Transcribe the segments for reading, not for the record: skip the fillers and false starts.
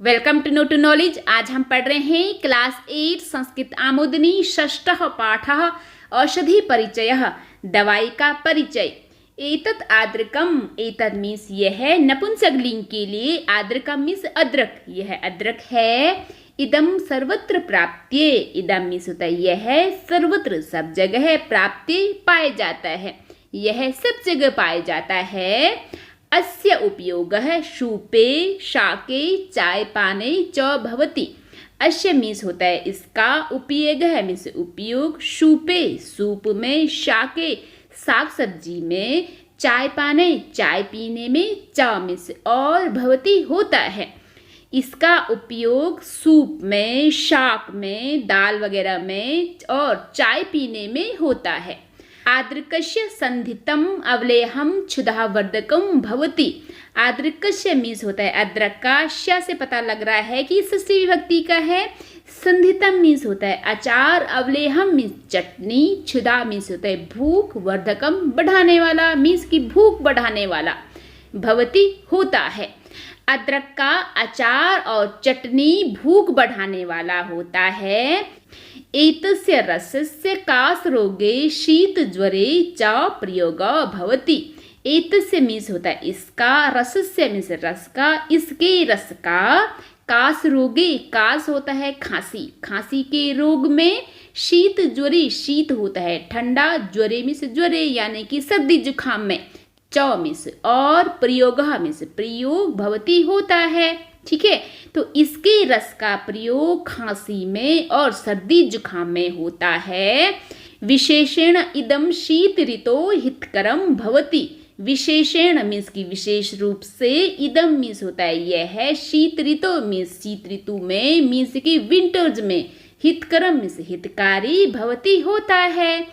Welcome to know to knowledge. आज हम पढ़ रहे हैं क्लास 8 संस्कृत आमोदनी षष्ठः पाठः औषधि परिचयः, दवाई का परिचय। एतत् आद्रकम, एतत् मीन्स यह है नपुंसकलिंग के लिए, आद्रकम मीन्स अदरक, यह अदरक है। इदम सर्वत्र प्राप्त्ये, इदम मीन्स होता है यह है, सर्वत्र सब जगह, प्राप्त्ये पाया जाता है, यह सब जगह पाया जाता है। अस्य उपयोगः शूपे शाके चाय पाने च भवति। अस्य मीन्स होता है इसका, उपयोग है मीन्स उपयोग, शूपे सूप में, शाके साग सब्जी में, चाय पाने चाय पीने में, च मीन्स और, भवति होता है। इसका उपयोग सूप में, शाक में, दाल वगैरह में और चाय पीने में होता है। आद्रकस्य संधितम अवलेहम क्षुधावर्धकम भवति। आद्रकस्य मीन्स होता है अदरक का, श से पता लग रहा है कि षष्ठी विभक्ति का है। संधितम मीन्स होता है अचार, अवलेहम मीन्स चटनी, क्षुधा मीन्स होता है भूख, वर्धकम बढ़ाने वाला मीन्स की भूख बढ़ाने वाला, भवति होता है। अदरक का अचार और चटनी भूख बढ़ाने वाला होता है। एतस्य रसस्य कासरोगे शीत ज्वरे च प्रयोगः भवति। एतस्य मीन्स होता है इसका, रसस्य मीन्स रस का, इसके रस का, कास रोगे, कास होता है खांसी, खांसी के रोग में, शीत ज्वरे शीत होता है ठंडा, ज्वरे मीन्स ज्वरे यानी कि सर्दी जुकाम में, च मीन्स और, प्रयोगः मीन्स प्रयोग, भवति होता है। ठीक है, तो इसके रस का प्रयोग खांसी में और सर्दी जुकाम में होता है। विशेषण इदम शीत ऋतो हितकरम भवति। विशेषण मीन्स की विशेष रूप से, इदम मीन्स होता है यह है, शीत ऋतु मीन्स शीत ऋतु में, मीन्स की विंटर्स में, हितकरम मीन्स हितकारी, भवति होता है।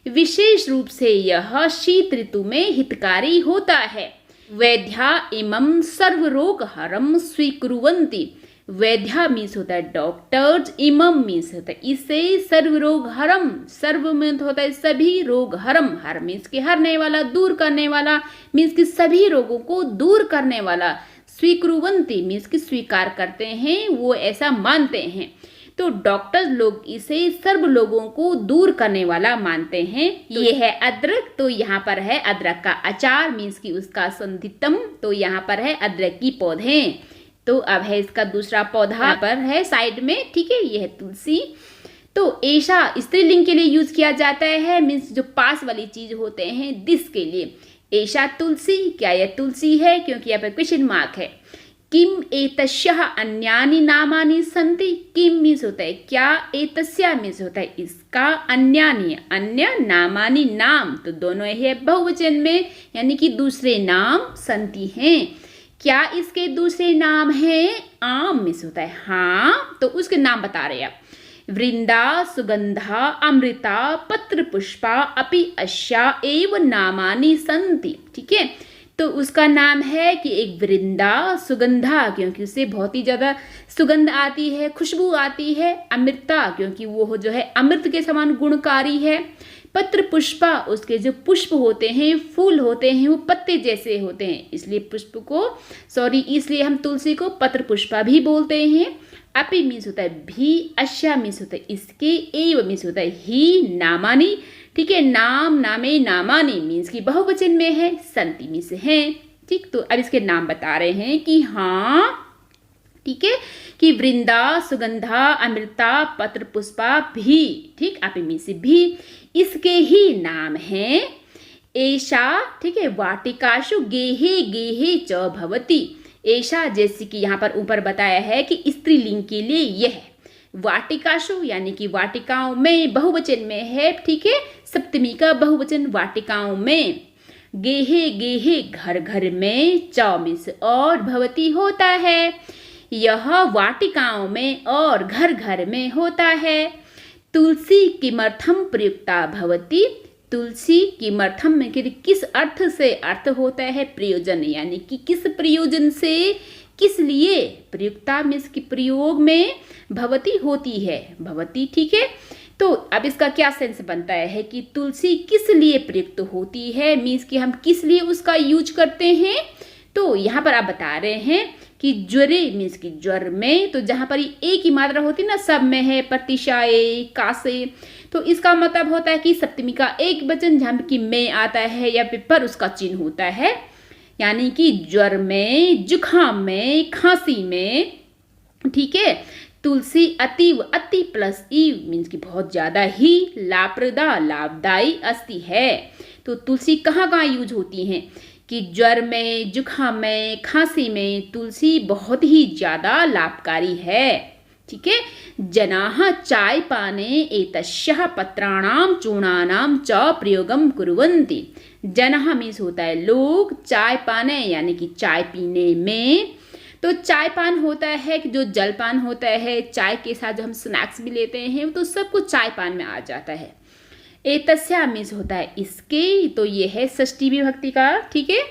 विशेष रूप से यह शीत ऋतु में हितकारी होता है। वैद्या इमं सर्वरोग हरम स्वीकुर्वन्ति। वैद्या मीन्स होता है डॉक्टर्स, इमम मीन्स होता है इसे, सर्वरोग हरम, सर्व मीन्स होता है सभी, रोग हरम, हर मीन्स के हरने वाला, दूर करने वाला, मीन्स की सभी रोगों को दूर करने वाला। स्वीकुर्वन्ति मीन्स की स्वीकार करते हैं, वो ऐसा मानते हैं। तो डॉक्टर्स लोग इसे सर्व लोगों को दूर करने वाला मानते हैं। तो ये है अदरक, तो यहाँ पर है अदरक का अचार मीन्स की उसका संधितम, तो यहाँ पर है अदरक की पौधे। तो अब है इसका दूसरा पौधा पर है साइड में, ठीक है, ये है तुलसी। तो ऐसा स्त्रीलिंग के लिए यूज किया जाता है, मीन्स जो पास वाली चीज होते हैं, दिस के लिए। ऐसा तुलसी, क्या यह तुलसी है, क्योंकि यहाँ पर क्वेश्चन मार्क है। किम एतस्यः अन्यानि नामानि सन्ति। किम मीन्स होता है क्या, एतस्य मीन्स होता है इसका, अन्यानि अन्य, नामानि नाम, तो दोनों है बहुवचन में, यानी कि दूसरे नाम, सन्ति हैं, क्या इसके दूसरे नाम हैं। आम मीन्स होता है हाँ, तो उसके नाम बता रहे हैं आप। वृंदा, सुगंधा, अमृता, पत्र पुष्पा अपि अस्या एव नामानि सन्ति। ठीक है, तो उसका नाम है कि एक वृंदा, सुगंधा क्योंकि उससे बहुत ही ज़्यादा सुगंध आती है, खुशबू आती है। अमृता क्योंकि वो जो है अमृत के समान गुणकारी है। पत्र पुष्पा, उसके जो पुष्प होते हैं, फूल होते हैं, वो पत्ते जैसे होते हैं, इसलिए पुष्प को इसलिए हम तुलसी को पत्र पुष्पा भी बोलते हैं। अपि मीन्स होता है भी, अश्या मीन्स होता है इसके, एव मीन्स होता है ही, नामानी, ठीक है, नाम, नामे, नामानी मीन्स की बहुवचन में है, संति मीन्स है। ठीक, तो अब इसके नाम बता रहे हैं कि हाँ, ठीक है, कि वृंदा, सुगंधा, अमृता, पत्र पुष्पा भी, ठीक, अपि मीन्स भी, इसके ही नाम हैं। ऐसा, ठीक है, वाटिकाशु गेहे गेहे च भवति। ऐसा जैसे कि यहाँ पर ऊपर बताया है कि स्त्रीलिंग के लिए यह, वाटिकाशु यानी कि वाटिकाओं में, बहुवचन में है, ठीक है, सप्तमी का बहुवचन वाटिकाओं में। गेहे गेहे घर घर में, च मीन्स और, भवति होता है, यह वाटिकाओं में और घर घर में होता है। तुलसी किमर्थम प्रयुक्ता भवति। तुलसी किमर्थम में किस अर्थ से, अर्थ होता है प्रयोजन, यानी कि किस प्रयोजन से, किस लिए, प्रयुक्ता मीन्स की प्रयोग में, भवति होती है, भवति, ठीक है। तो अब इसका क्या सेंस बनता है कि तुलसी किस लिए प्रयुक्त होती है, मीन्स कि हम किस लिए उसका यूज करते हैं। तो यहाँ पर आप बता रहे हैं कि ज्वरे मीन्स कि ज्वर में, तो जहाँ पर एक ही मात्रा होती है ना, सब में है, प्रतिशाए, कासे, तो इसका मतलब होता है कि सप्तमी का एक वचन जहाँ की में आता है या पर उसका चिन्ह होता है, यानी कि ज्वर में, जुखाम में, खांसी में, ठीक है। तुलसी अतीव, अति प्लस ई मीन्स कि बहुत ज्यादा ही, लाभप्रदा लाभदायी अस्ति है। तो तुलसी कहाँ कहाँ यूज होती हैं कि ज्वर में, जुखाम में, खांसी में तुलसी बहुत ही ज्यादा लाभकारी है, ठीक है। जनाः चाय पाने एतस्याः पत्राणां चूर्णानां च प्रयोगं कुर्वन्ति। जनः मीन्स होता है लोग, चाय पाने यानी कि चाय पीने में, तो चाय पान होता है कि जो जलपान होता है, चाय के साथ जो हम स्नैक्स भी लेते हैं, तो सब कुछ चाय पान में आ जाता है। एतस्या मीन्स होता है इसके, तो ये है षष्ठी विभक्ति का, ठीक है।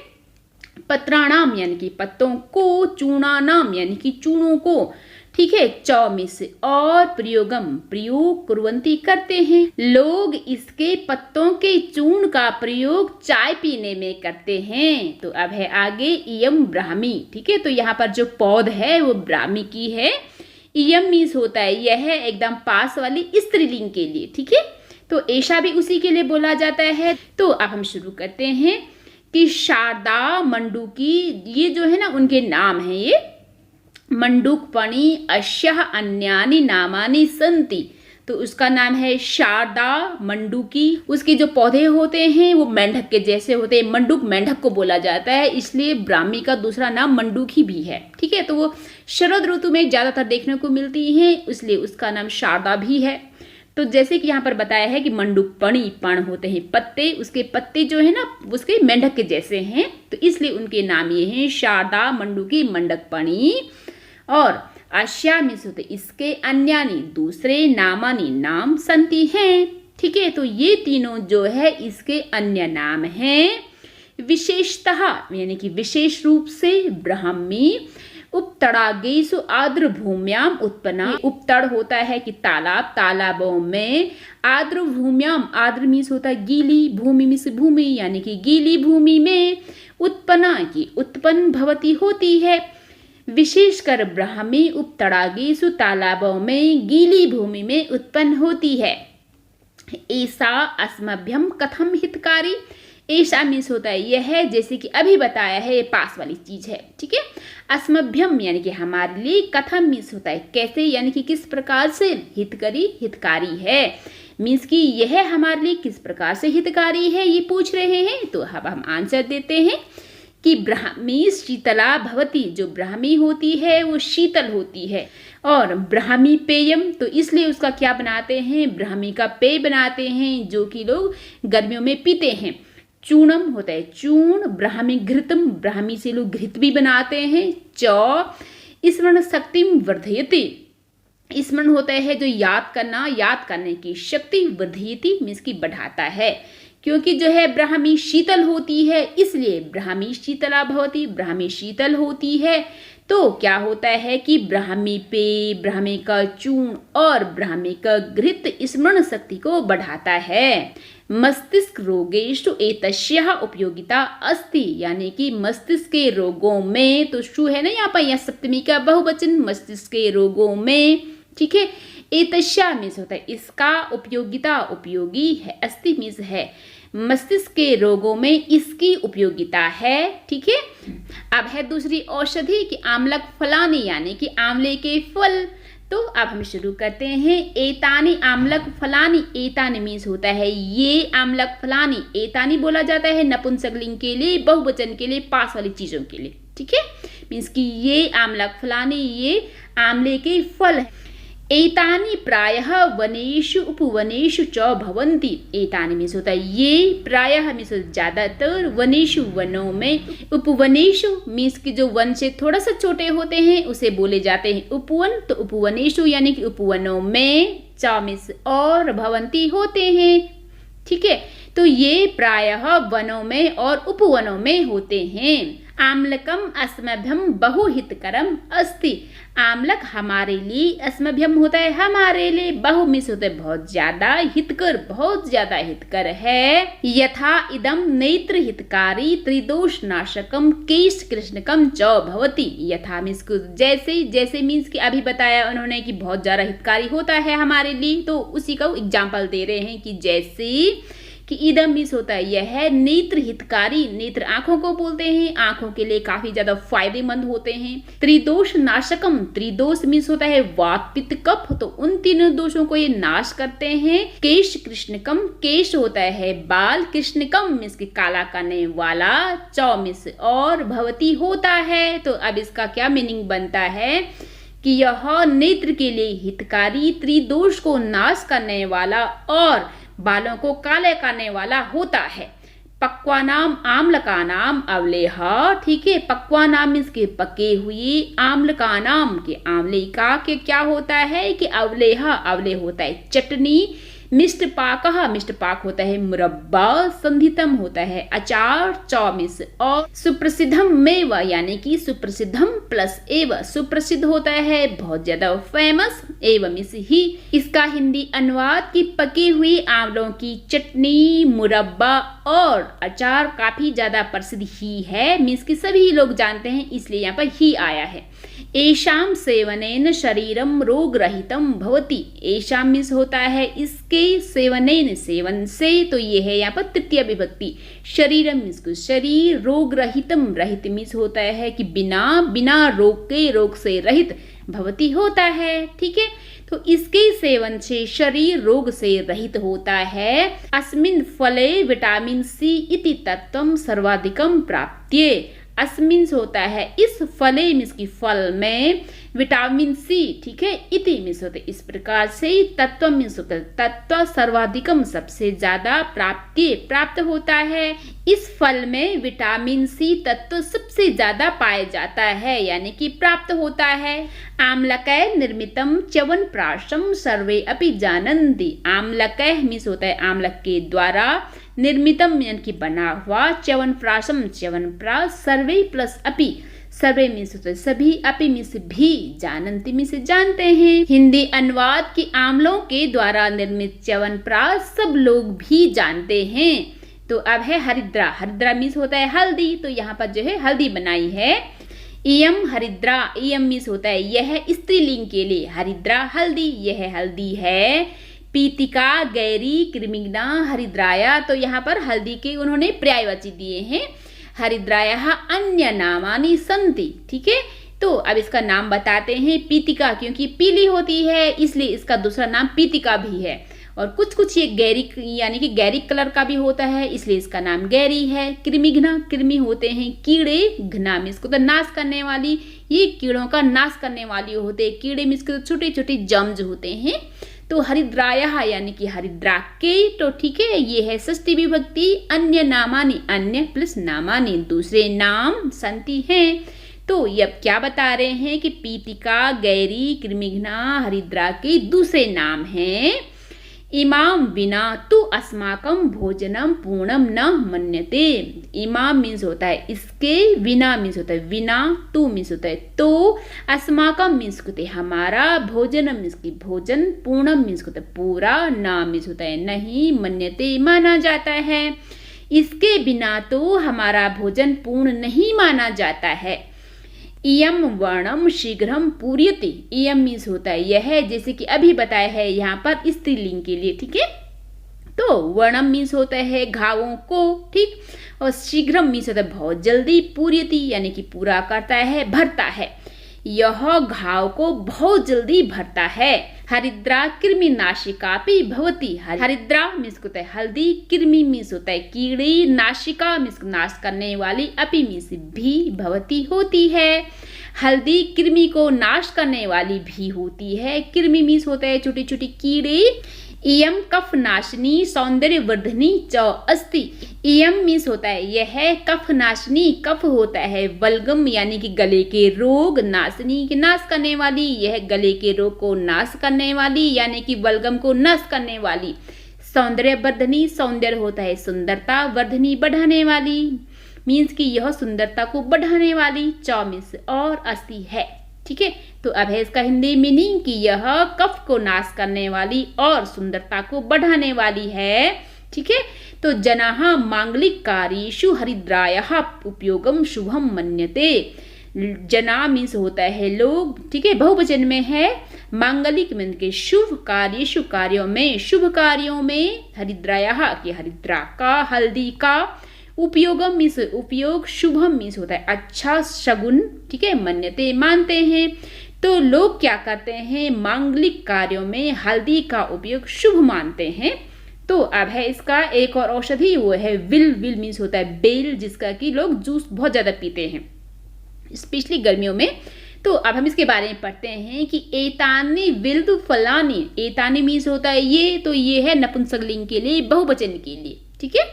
पत्राणाम यानी कि पत्तों को, चूर्णानाम यानी कि चूर्णों को, ठीक है। च में से और, प्रयोगम प्रयोग, कुर्वन्ति करते हैं, लोग इसके पत्तों के चूर्ण का प्रयोग चाय पीने में करते हैं। तो अब है आगे इयम ब्राह्मी, ठीक है। तो यहाँ पर जो पौध है वो ब्राह्मी की है। इयम मीन्स होता है यह है एकदम पास वाली स्त्रीलिंग के लिए, ठीक है। तो ऐसा भी उसी के लिए बोला जाता है। तो अब हम शुरू करते हैं कि शारदा, मंडूकी, ये जो है ना उनके नाम है, ये मंडूकपणि अश्यः अन्यानि नामानि सन्ति। तो उसका नाम है शारदा, मंडूकी। उसके जो पौधे होते हैं वो मेंढक के जैसे होते हैं, मंडूक मेंढक को बोला जाता है, इसलिए ब्राह्मी का दूसरा नाम मंडूकी भी है, ठीक है। तो वो शरद ऋतु में ज्यादातर देखने को मिलती है, इसलिए उसका नाम शारदा भी है। तो जैसे कि यहाँ पर बताया है कि मंडूकपणि, पण होते हैं पत्ते, उसके पत्ते जो है ना उसके मेंढक के जैसे हैं, तो इसलिए उनके नाम ये हैं शारदा, मंडूकी, मंडकपणि। और अश्या मीन्स होते इसके, अन्यानी दूसरे, नामानी नाम, संति हैं, ठीक है। तो ये तीनों जो है इसके अन्य नाम हैं। विशेषतः यानी कि विशेष रूप से ब्राह्मी उपतड़ागेषु आर्द्र भूम्याम उत्पन्ना। उपतड़ होता है कि तालाब, तालाबों में, आर्द्र भूम्याम, आर्द्र मीन्स होता है गीली, भूमि मीन्स भूमि यानी कि गीली भूमि में, उत्पन्ना की उत्पन्न भवती होती है। विशेषकर ब्राह्मी उपतड़ागेषु तालाबों में, गीली भूमि में उत्पन्न होती है। ऐसा अस्मभ्यम कथम हितकारी, ऐसा मीन्स होता है यह है जैसे कि अभी बताया है, ये पास वाली चीज है, ठीक है। अस्मभ्यम यानी कि हमारे लिए, कथम मीन्स होता है कैसे यानी कि किस प्रकार से, हितकरी हितकारी है मीन्स कि यह हमारे लिए किस प्रकार से हितकारी है ये पूछ रहे हैं। तो अब हम आंसर देते हैं कि ब्राह्मी शीतला भवती, जो ब्राह्मी होती है वो शीतल होती है। और ब्राह्मी पेयम, तो इसलिए उसका क्या बनाते हैं, ब्राह्मी का पेय बनाते हैं जो कि लोग गर्मियों में पीते हैं। चूर्णम होता है चूर्ण, ब्राह्मी घृतम, ब्राह्मी से लोग घृत भी बनाते हैं। च स्मरण शक्तिम वर्धयति, स्मरण होता है जो याद करना, याद करने की शक्ति, वर्धयति मीन्स की बढ़ाता है, क्योंकि जो है ब्राह्मी शीतल होती है, इसलिए ब्राह्मी शीतला भवती, ब्राह्मी शीतल होती है। तो क्या होता है कि ब्राह्मी पेय, ब्राह्मी का चूर्ण और ब्राह्मी का घृत स्मरण शक्ति को बढ़ाता है। मस्तिष्क रोगेषु एतस्याः उपयोगिता अस्ति, यानी कि मस्तिष्क के रोगों में, तो शु है ना यहाँ पर, यह सप्तमी का बहुवचन, मस्तिष्क के रोगों में, ठीक है। एतस्या मीन्स होता है इसका, उपयोगिता उपयोगी है, अस्ति मीन्स है, मस्तिष्क के रोगों में इसकी उपयोगिता है, ठीक है। अब है दूसरी औषधि कि आम्लक फलानि, यानी कि आंवले के फल। तो अब हम शुरू करते हैं। एतानि आम्लक फलानि, एतानि मीन्स होता है ये, आम्लक फलानि, एतानि बोला जाता है नपुंसकलिंग के लिए, बहुवचन के लिए, पास वाली चीजों के लिए, ठीक है। मीन्स कि ये आम्लक फलानि, ये आंवले के फल है। एतानि प्रायः वनेषु उपवनेषु च भवन्ति, एतानि मीन्स होता है ये, प्रायः मीन्स ज्यादातर, वनेषु वनों में, उपवनेषु मीन्स कि जो वन से थोड़ा सा छोटे होते हैं उसे बोले जाते हैं उपवन। तो उपवनेषु यानी कि उपवनों में, च मीन्स और, भवन्ति होते हैं, ठीक है। तो ये प्रायः वनों में और उपवनों में होते हैं। आम्लकम अस्मभ्यम बहुहितकरम अस्ति। आम्लक हमारे लिए, अस्मभ्यम होता है हमारे लिए, बहु मीन्स होता है बहुत ज्यादा, हितकर बहुत ज्यादा हितकर है। यथा इदम नेत्र हितकारी त्रिदोष नाशकम केश कृष्णकम च भवति। यथा मीन्स जैसे, जैसे मीन्स कि अभी बताया उन्होंने कि बहुत ज्यादा हितकारी होता है हमारे लिए, तो उसी का एग्जाम्पल दे रहे हैं कि जैसे कि इदम मीन्स होता है यह, नेत्र हितकारी, नेत्र आंखों को बोलते हैं, आंखों के लिए काफी ज्यादा फायदेमंद होते हैं। त्रिदोष नाशकम, त्रिदोष मीन्स होता है वात पित्त कफ, तो उन तीनों दोषों को ये नाश करते हैं। केश कृष्णकम, केश होता है बाल, कृष्णकम मीन्स की काला करने वाला, चौ मीन्स और, भवती होता है। तो अब इसका क्या मीनिंग बनता है कि यह नेत्र के लिए हितकारी, त्रिदोष को नाश करने वाला और बालों को काले करने वाला होता है। पक्वानाम आम्लकानाम अवलेह, ठीक है, पक्वानाम मीन्स के पके हुए, आम्लकानाम के आंवले का के क्या होता है कि अवलेह, अवले होता है चटनी, मिष्ट पाक होता है मुरब्बा, संधितम होता है अचार, चौमिस, और सुप्रसिद्धम मेव यानी कि सुप्रसिद्धम प्लस एव, सुप्रसिद्ध होता है बहुत ज्यादा फेमस, एवं मिस ही। इसका हिंदी अनुवाद की पके हुए आंवलों की चटनी, मुरब्बा और अचार काफी ज्यादा प्रसिद्ध ही है, मीन्स कि सभी लोग जानते हैं, इसलिए यहाँ पर ही आया है। एशाम सेवनेन शरीरम रोग रहितम भवति। एशाम मीन्स होता है इसके, सेवनेन सेवन से, तो ये है यहाँ पर तृतीय विभक्ति। शरीरम मीन्स को शरीर, रोग रहितम, रहित मीन्स होता है कि बिना, बिना रोग के, रोग से रहित, भवति होता है, ठीक है। तो इसके सेवन से शरीर रोग से रहित होता है। अस्मिन् फले विटामिन सी इति तत्वम सर्वाधिकम प्राप्त्ये। अस्मिन्स होता है इस फले मीन्स की फल में, विटामिन सी, ठीक है, इति मीन्स होते इस प्रकार से, तत्व मीन्स होता है तत्व, सर्वाधिकम सबसे ज्यादा, प्राप्ति प्राप्त होता है। इस फल में विटामिन सी तत्व सबसे ज्यादा पाया जाता है, यानी कि प्राप्त होता है। आम्लकय निर्मितम च्यवनप्राशम सर्वे अपि जानन्ति। आम्लकय मीन्स होता है आम्लक के द्वारा, निर्मितम यानी कि बना हुआ, च्यवनप्राशम च्यवनप्राश, सर्वे प्लस अपि, सर्वे मीन्स होता है सभी, अपि मीन्स भी, जानन्ति मीन्स जानते हैं। हिंदी अनुवाद की आम्लों के द्वारा निर्मित च्यवनप्राश सब लोग भी जानते हैं। तो अब है हरिद्रा। हरिद्रा मीन्स होता है हल्दी, तो यहाँ पर जो है हल्दी बनाई है। इयम हरिद्रा, इयम मीन्स होता है यह, स्त्रीलिंग के लिए, हरिद्रा हल्दी, यह हल्दी है। पीतिका गैरी कृमिग्ना हरिद्राया, तो यहाँ पर हल्दी के उन्होंने पर्यायवाची दिए हैं। हरिद्राया अन्य नामानि संति, ठीक है। तो अब इसका नाम बताते हैं। पीतिका क्योंकि पीली होती है इसलिए इसका दूसरा नाम पीतिका भी है, और कुछ कुछ ये गैरी यानी कि गैरी कलर का भी होता है, इसलिए इसका नाम गैरी है। कृमिघ्ना, कृमि होते हैं कीड़े, घ्ना में इसको तो नाश करने वाली, ये कीड़ों का नाश करने वाली होते हैं। कीड़े में इसके छोटे छोटे जम्स होते हैं। तो हरिद्राया यानी कि हरिद्रा के, तो ठीक है, ये है षष्ठी विभक्ति। अन्य नामानि, अन्य प्लस नामानि, दूसरे नाम संति हैं। तो ये अब क्या बता रहे हैं कि पीतिका गैरी कृमिघ्ना हरिद्रा के दूसरे नाम हैं। इमाम बिना तु अस्माकं भोजनम पूर्णम न मन्यते। इमाम मीन्स होता है इसके, बिना मीन्स होता है बिना, तू मीन्स होता है तो, अस्माकम मीन्स होता है हमारा, भोजनम मीन्स की भोजन, पूर्णम मीन्स होता है पूरा, न मीन्स होता है नहीं, मन्यते माना जाता है। इसके बिना तो हमारा भोजन पूर्ण नहीं माना जाता है। इयम वर्णम शीघ्रम पूर्यते। इयम मीन्स होता है यह, जैसे कि अभी बताया है यहाँ पर स्त्रीलिंग के लिए, ठीक है। तो वर्णम मीन्स होता है घावों को, ठीक, और शीघ्रम मीन्स होता है बहुत जल्दी, पूर्यति यानी कि पूरा करता है, भरता है। यह घाव को बहुत जल्दी भरता है। हरिद्रा कृमि नाशिका भी भवती। हरिद्रा मीन्स होता है हल्दी, कृमि मीन्स होता है कीड़े, नाशिका मीन्स नाश करने वाली, अपि मीन्स भी, भवती होती है। हल्दी कृमि को नाश करने वाली भी होती है। कृमि मीन्स होता है छोटे छोटे कीड़े। इयम कफ नाशिनी सौंदर्य वर्धनी च अस्ति। इयम मीन्स होता है यह, कफ नाशिनी कफ होता है, बलगम यानी कि गले के रोग, नाशिनी की नाश करने वाली, यह गले के रोग को नाश करने वाली यानी कि बलगम को नाश करने वाली। सौंदर्य वर्धनी, सौंदर्य होता है सुंदरता, वर्धनी बढ़ाने वाली। मीन्स कि यह सुंदरता को बढ़ाने वाली, च मीन्स और, अस्थि है। ठीक है, तो अब है इसका हिंदी मीनिंग कि यह कफ को नाश करने वाली और सुंदरता को बढ़ाने वाली है। ठीक है, तो जनाः मांगलिक कार्येषु हरिद्रायाः उपयोगम शुभम मन्यते। जना मीन्स होता है लोग, ठीक है, बहुवचन में है। मांगलिक मीन के शुभ, कार्येषु कार्यों में, शुभ कार्यों में, हरिद्रायाः की हरिद्रा का, हल्दी का, उपयोगम मीन्स उपयोग, शुभम मीन्स होता है अच्छा, शगुन। ठीक है, मन्यते मानते हैं। तो लोग क्या करते हैं, मांगलिक कार्यों में हल्दी का उपयोग शुभ मानते हैं। तो अब है इसका एक और औषधि, वो है विल। विल मीन्स होता है बेल, जिसका कि लोग जूस बहुत ज्यादा पीते हैं स्पेशली गर्मियों में। तो अब हम इसके बारे में पढ़ते हैं कि एतानि विल्द फलानि। एतानि मीन्स होता है ये, तो ये है नपुंसकलिंग के लिए, बहुवचन के लिए। ठीक है,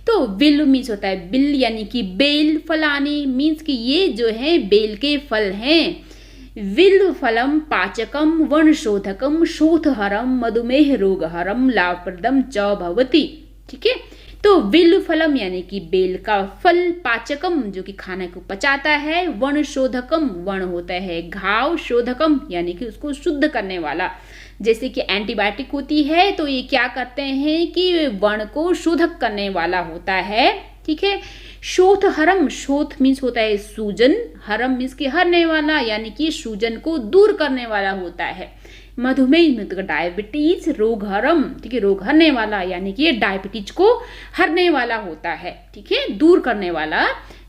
तो विल मीन्स होता है बिल यानी कि बेल, फलानी मीन्स कि ये जो है बेल के फल हैं। विल फलम पाचकम वनशोधकम शोथहरम मधुमेह रोगहरम लाभप्रदम च भवति। ठीक है, तो विल फलम यानी कि बेल का फल, पाचकम जो कि खाने को पचाता है, वनशोधकम वण होता है घाव, शोधकम यानी कि उसको शुद्ध करने वाला, जैसे कि एंटीबायोटिक होती है तो ये क्या करते हैं कि वर्ण को शोधक करने वाला होता है। ठीक है, शोथ हरम, शोथ मीन्स होता है सूजन, हरम मीन्स के हरने वाला यानी कि सूजन को दूर करने वाला होता है। मधुमेह मतलब डायबिटीज, रोग हरम, ठीक है, रोग हरने वाला यानी कि डायबिटीज को हरने वाला होता है। ठीक है, दूर करने वाला।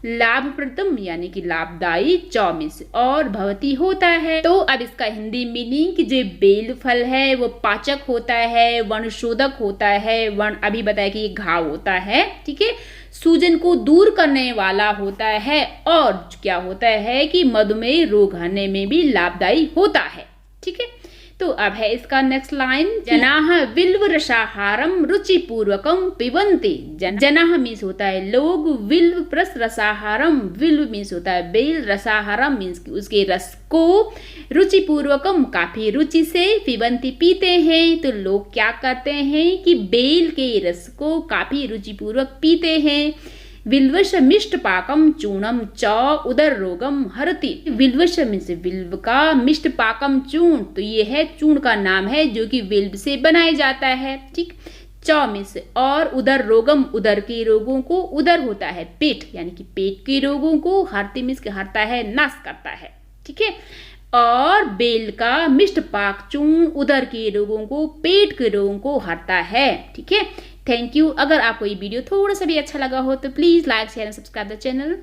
लाभप्रदम यानी कि लाभदायी, चौमिस और भवती होता है। तो अब इसका हिंदी मीनिंग कि जो बेल फल है वो पाचक होता है, वनशोधक होता है, वर्ण अभी बताया कि ये घाव होता है। ठीक है, सूजन को दूर करने वाला होता है और क्या होता है कि मधुमेह रोग हरने में भी लाभदायी होता है। ठीक है, तो अब है इसका नेक्स्ट लाइन, जनाः विल्व रसाहारम रुचिपूर्वकम पिबन्ति। जनाः मीन्स होता है लोग, विल्व प्लस रसाहारम, विल्व मीन्स होता है बेल, रसाहारम मीन्स उसके रस को, रुचिपूर्वकम काफी रुचि से, पिबन्ति पीते हैं। तो लोग क्या करते हैं कि बेल के रस को काफी रुचिपूर्वक पीते हैं। विल्वश मिष्ट पाकम चूर्णम च उदर रोगम हरति। विल्वश मीन्स विल्व का, मिष्ट पाकम चूर्ण, तो ये है चूर्ण का नाम है जो कि विल्व से बनाया जाता है। ठीक, च मीन्स और, उदर रोगम उदर के रोगों को, उदर होता है पेट यानी कि पेट के रोगों को, हरति मीन्स के हरता है, नाश करता है। ठीक है, और बेल का मिष्ट पाक चूर्ण उदर के रोगों को, पेट के रोगों को हरता है। ठीक है, थैंक यू। अगर आपको ये वीडियो थोड़ा सा भी अच्छा लगा हो तो please like share and subscribe the channel.